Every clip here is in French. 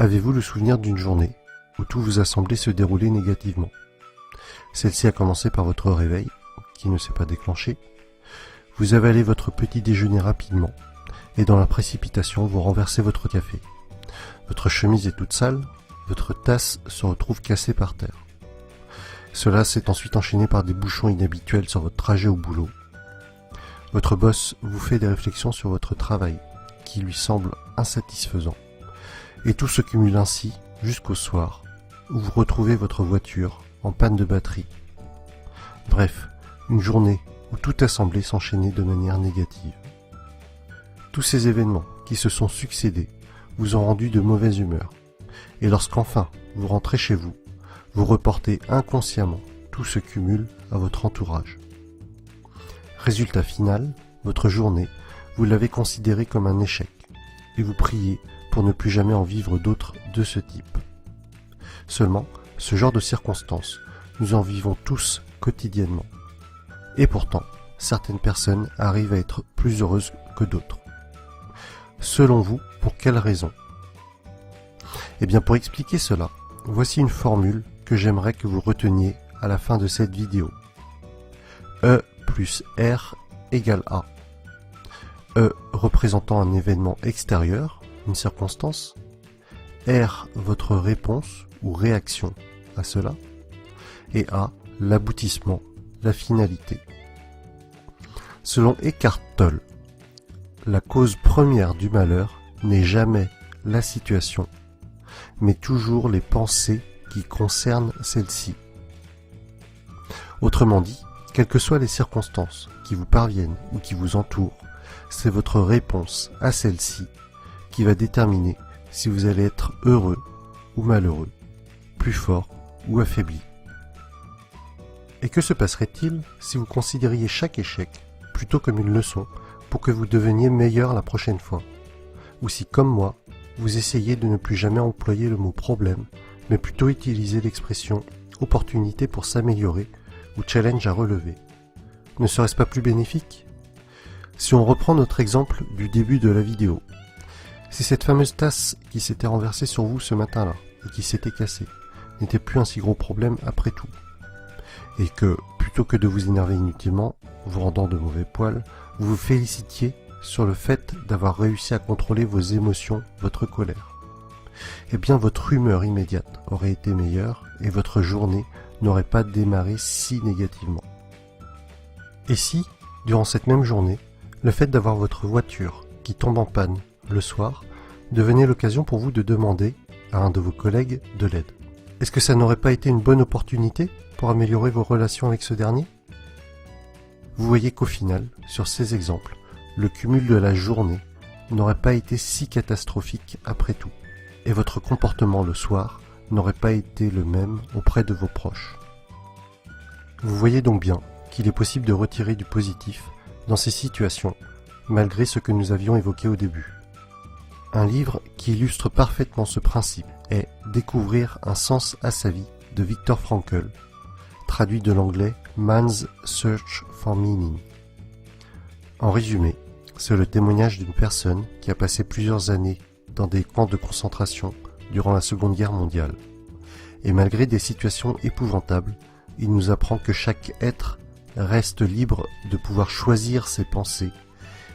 Avez-vous le souvenir d'une journée où tout vous a semblé se dérouler négativement? Celle-ci a commencé par votre réveil, qui ne s'est pas déclenché. Vous avalez votre petit déjeuner rapidement, et dans la précipitation, vous renversez votre café. Votre chemise est toute sale, votre tasse se retrouve cassée par terre. Cela s'est ensuite enchaîné par des bouchons inhabituels sur votre trajet au boulot. Votre boss vous fait des réflexions sur votre travail, qui lui semble insatisfaisant. Et tout se cumule ainsi jusqu'au soir, où vous retrouvez votre voiture en panne de batterie. Bref, une journée où tout a semblé s'enchaîner de manière négative. Tous ces événements qui se sont succédés vous ont rendu de mauvaise humeur. Et lorsqu'enfin vous rentrez chez vous, vous reportez inconsciemment tout ce cumul à votre entourage. Résultat final, votre journée, vous l'avez considérée comme un échec, et vous priez pour ne plus jamais en vivre d'autres de ce type. Seulement, ce genre de circonstances, nous en vivons tous quotidiennement. Et pourtant, certaines personnes arrivent à être plus heureuses que d'autres. Selon vous, pour quelle raison? Eh bien, pour expliquer cela, voici une formule que j'aimerais que vous reteniez à la fin de cette vidéo. E plus R égale A. E représentant un événement extérieur, une circonstance. R, votre réponse ou réaction à cela. Et A, l'aboutissement, la finalité. Selon Eckhart Tolle, la cause première du malheur n'est jamais la situation, mais toujours les pensées qui concernent celle-ci. Autrement dit, quelles que soient les circonstances qui vous parviennent ou qui vous entourent, c'est votre réponse à celle-ci qui va déterminer si vous allez être heureux ou malheureux, plus fort ou affaibli. Et que se passerait-il si vous considériez chaque échec plutôt comme une leçon pour que vous deveniez meilleur la prochaine fois? Ou si, comme moi, vous essayez de ne plus jamais employer le mot problème, mais plutôt utiliser l'expression opportunité pour s'améliorer ou challenge à relever? Ne serait-ce pas plus bénéfique? Si on reprend notre exemple du début de la vidéo, si cette fameuse tasse qui s'était renversée sur vous ce matin-là et qui s'était cassée n'était plus un si gros problème après tout, et que, plutôt que de vous énerver inutilement, vous rendant de mauvais poils, vous vous félicitiez sur le fait d'avoir réussi à contrôler vos émotions, votre colère, eh bien votre humeur immédiate aurait été meilleure et votre journée n'aurait pas démarré si négativement. Et si, durant cette même journée, le fait d'avoir votre voiture qui tombe en panne le soir devenait l'occasion pour vous de demander à un de vos collègues de l'aide? Est-ce que ça n'aurait pas été une bonne opportunité pour améliorer vos relations avec ce dernier? Vous voyez qu'au final, sur ces exemples, le cumul de la journée n'aurait pas été si catastrophique après tout, et votre comportement le soir n'aurait pas été le même auprès de vos proches. Vous voyez donc bien qu'il est possible de retirer du positif dans ces situations, malgré ce que nous avions évoqué au début. Un livre qui illustre parfaitement ce principe est Découvrir un sens à sa vie de Viktor Frankl, traduit de l'anglais Man's Search for Meaning. En résumé, c'est le témoignage d'une personne qui a passé plusieurs années dans des camps de concentration durant la Seconde Guerre mondiale. Et malgré des situations épouvantables, il nous apprend que chaque être reste libre de pouvoir choisir ses pensées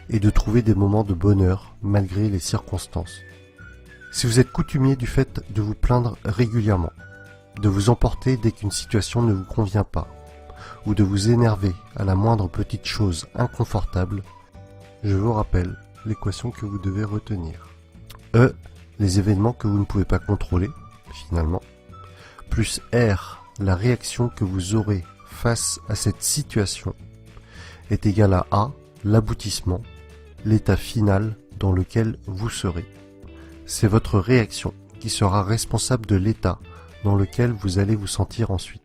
et de trouver des moments de bonheur malgré les circonstances. Si vous êtes coutumier du fait de vous plaindre régulièrement, de vous emporter dès qu'une situation ne vous convient pas, ou de vous énerver à la moindre petite chose inconfortable, je vous rappelle l'équation que vous devez retenir. E, les événements que vous ne pouvez pas contrôler, finalement, plus R, la réaction que vous aurez face à cette situation, est égal à A, l'aboutissement, l'état final dans lequel vous serez. C'est votre réaction qui sera responsable de l'état dans lequel vous allez vous sentir ensuite.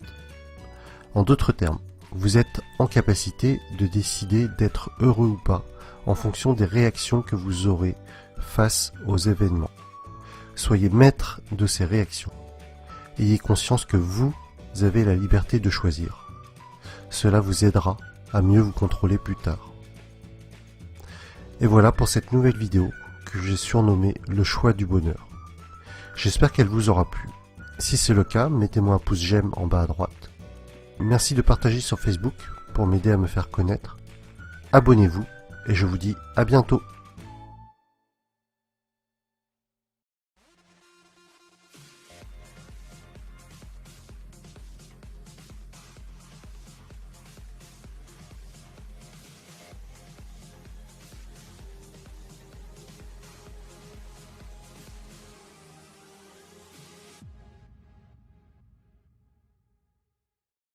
En d'autres termes, vous êtes en capacité de décider d'être heureux ou pas en fonction des réactions que vous aurez face aux événements. Soyez maître de ces réactions. Ayez conscience que vous avez la liberté de choisir. Cela vous aidera à mieux vous contrôler plus tard. Et voilà pour cette nouvelle vidéo que j'ai surnommée le choix du bonheur. J'espère qu'elle vous aura plu. Si c'est le cas, mettez-moi un pouce j'aime en bas à droite. Merci de partager sur Facebook pour m'aider à me faire connaître. Abonnez-vous et je vous dis à bientôt.